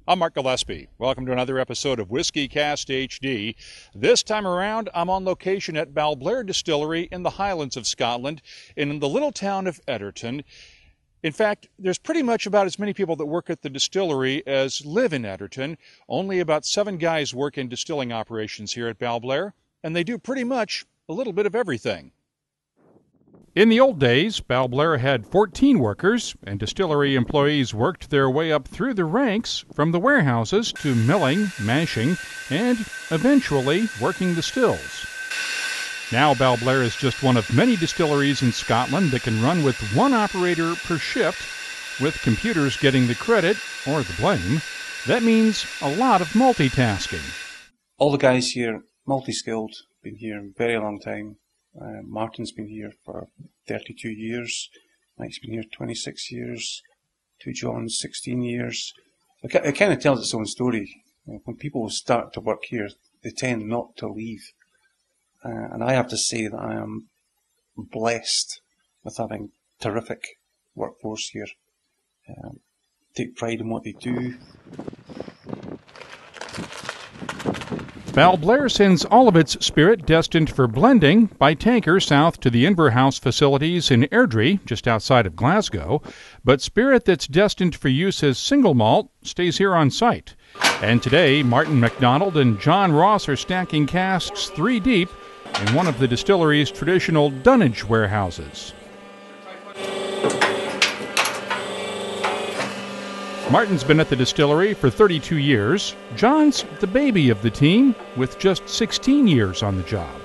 I'm Mark Gillespie. Welcome to another episode of WhiskyCast HD. This time around, I'm on location at Balblair Distillery in the Highlands of Scotland, in the little town of Etterton. In fact, there's pretty much about as many people that work at the distillery as live in Etterton. Only about 7 guys work in distilling operations here at Balblair, and they do pretty much a little bit of everything. In the old days, Balblair had 14 workers, and distillery employees worked their way up through the ranks from the warehouses to milling, mashing, and eventually working the stills. Now Balblair is just one of many distilleries in Scotland that can run with one operator per shift, with computers getting the credit, or the blame. That means a lot of multitasking. All the guys here, multi-skilled, been here a very long time. Martin's been here for 32 years. Mike's been here 26 years. Two Johns, 16 years. It kind of tells its own story. When people start to work here, they tend not to leave. And I have to say that I am blessed with having terrific workforce here. Take pride in what they do. Balblair sends all of its spirit destined for blending by tanker south to the Inverhouse facilities in Airdrie, just outside of Glasgow, but spirit that's destined for use as single malt stays here on site. And today, Martin MacDonald and John Ross are stacking casks 3 deep in one of the distillery's traditional dunnage warehouses. Martin's been at the distillery for 32 years. John's the baby of the team, with just 16 years on the job.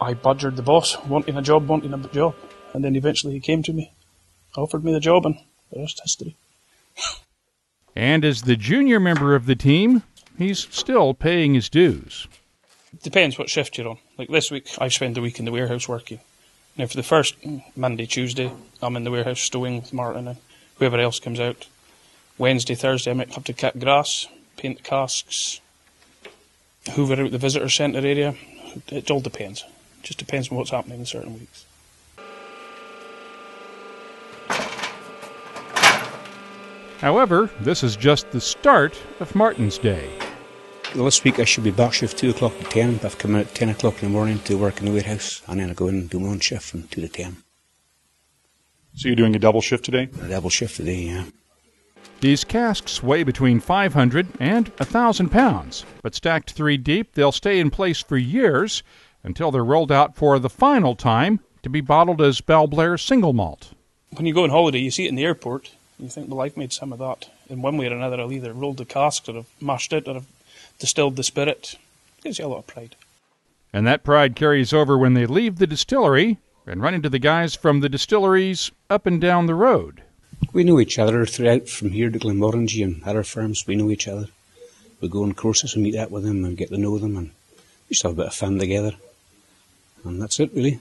I badgered the boss, wanting a job, and then eventually he came to me, offered me the job, and the rest history. And as the junior member of the team, he's still paying his dues. It depends what shift you're on. Like this week, I've spent the week in the warehouse working. Now for the first Monday, Tuesday, I'm in the warehouse stowing with Martin and whoever else comes out. Wednesday, Thursday, I might have to cut grass, paint the casks, hoover out the visitor centre area. It all depends. It just depends on what's happening in certain weeks. However, this is just the start of Martin's day. Well, this week I should be back shift 2 o'clock to 10, but I've come out at 10 o'clock in the morning to work in the warehouse, and then I go in and do my own shift from 2 to 10. So you're doing a double shift today? A double shift today, yeah. These casks weigh between 500 and 1,000 pounds, but stacked 3 deep, they'll stay in place for years until they're rolled out for the final time to be bottled as Balblair single malt. When you go on holiday, you see it in the airport, and you think, well, I've made some of that. In one way or another, I'll either rolled the casks, or I've mashed it, or I've distilled the spirit. It gives you a lot of pride. And that pride carries over when they leave the distillery and run into the guys from the distilleries up and down the road. We know each other throughout from here to Glenmorangie and other firms. We know each other. We go on courses and meet up with them and get to know them, and we just have a bit of fun together. And that's it, really.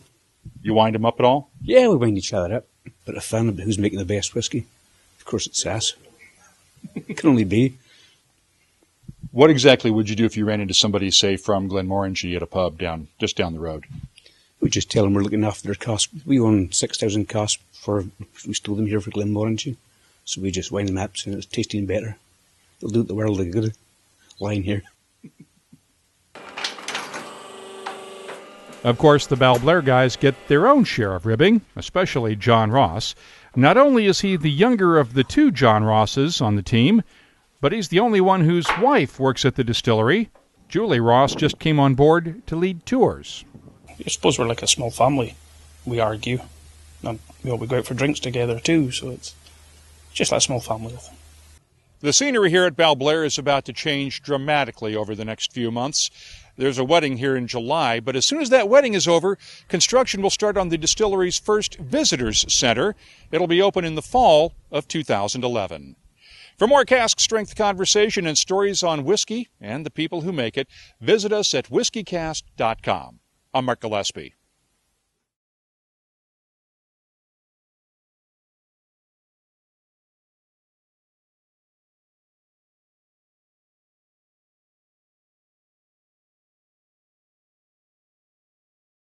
You wind them up at all? Yeah, we wind each other up. Bit of fun about who's making the best whiskey. Of course, it's us. It can only be. What exactly would you do if you ran into somebody, say, from Glenmorangie at a pub just down the road? We just tell them we're looking after their casks. We own 6,000 casks. We stole them here for Glenmorangie, so we just wind them up saying it's tasting better. They'll do it the world a good line here. Of course, the Balblair guys get their own share of ribbing, especially John Ross. Not only is he the younger of the 2 John Rosses on the team, but he's the only one whose wife works at the distillery. Julie Ross just came on board to lead tours. I suppose we're like a small family. We argue. And we go out for drinks together too, so it's just like a small family. The scenery here at Balblair is about to change dramatically over the next few months. There's a wedding here in July, but as soon as that wedding is over, construction will start on the distillery's first visitors center. It'll be open in the fall of 2011. For more cask-strength conversation and stories on whiskey and the people who make it, visit us at whiskycast.com. I'm Mark Gillespie.